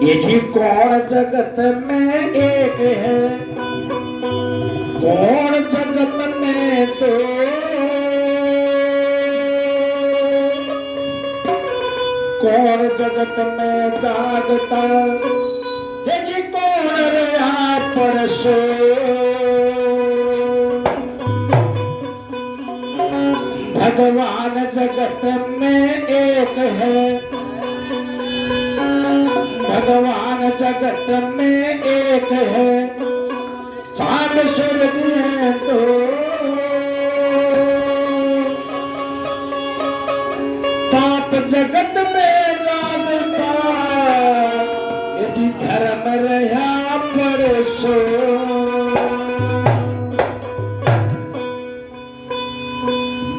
ये जी कौन जगत में एक है, कौन जगत में तो, कौन जगत में जागता, ये जी कौन रहा पर सो। भगवान जगत में एक है, भगवान जगत में एक है, चांद सूरज है तो, पाप जगत में लागता, यदि धर्म रहा परसो।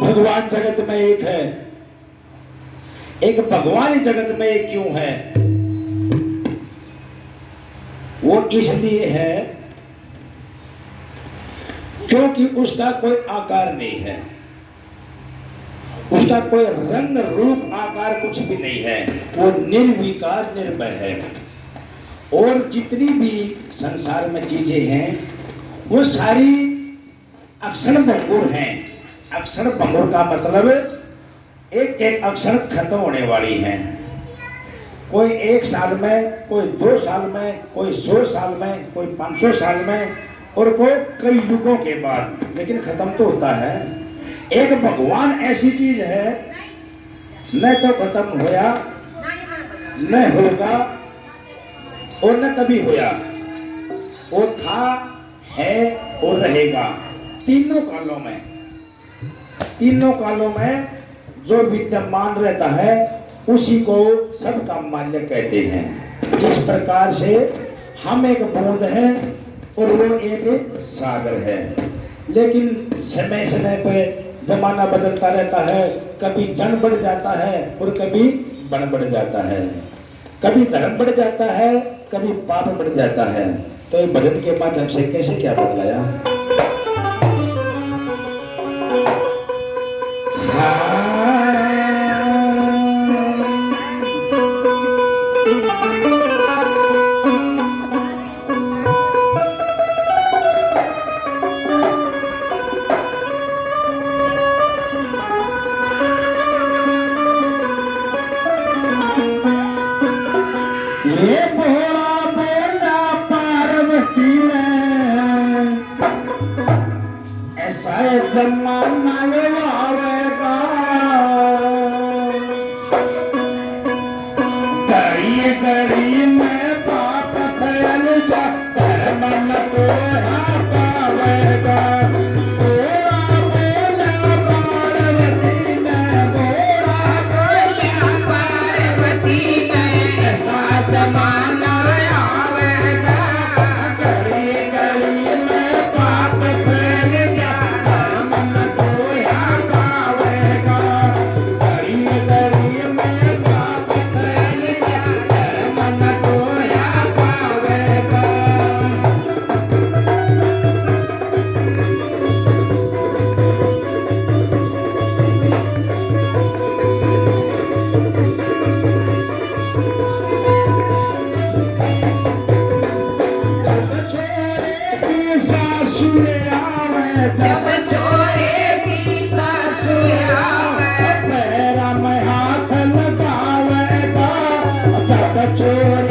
भगवान जगत में एक है, एक भगवान जगत में एक क्यों है? वो इसलिए है क्योंकि उसका कोई आकार नहीं है, उसका कोई रंग रूप आकार कुछ भी नहीं है, वो निर्विकार निर्भय है। और जितनी भी संसार में चीजें हैं वो सारी अक्षर भंगुर हैं। अक्षर भंगुर का मतलब एक एक अक्षर खत्म होने वाली है। कोई 1 साल में, कोई 2 साल में, कोई 100 साल में, कोई 500 साल में, और कोई कई युगों के बाद, लेकिन खत्म तो होता है। एक भगवान ऐसी चीज है, न तो खत्म होया, न होगा और न कभी होया। वो था, है और रहेगा तीनों कालों में। तीनों कालों में जो विद्यमान रहता है उसी को सबका माल्य कहते हैं। जिस प्रकार से हम एक बूंद हैं और वो एक सागर है, लेकिन समय समय पर जमाना बदलता रहता है। कभी जन बढ़ जाता है और कभी बन बढ़ जाता है, कभी धर्म बढ़ जाता है, कभी पाप बढ़ जाता है। तो ये भजन के माध्यम से कैसे क्या बदलाया? ये भोला बोला पार्वती में, ऐसा जमाना आवेगा, घड़ी घड़ी में पाप फैल जा, धर्म न तो पावेगा। भोला बोला पार्वती में, भोला बोला पार्वती में, ऐसा जमाना आवेगा, घड़ी घड़ी में पाप फैल जा, धर्म न तो पावेगा। घड़ी घड़ी में पाप फैल जा, धर्म न तो पावेगा। जब छोरे की सासुर आवे, पैरा में हाथ लगावेगा, जब छोरे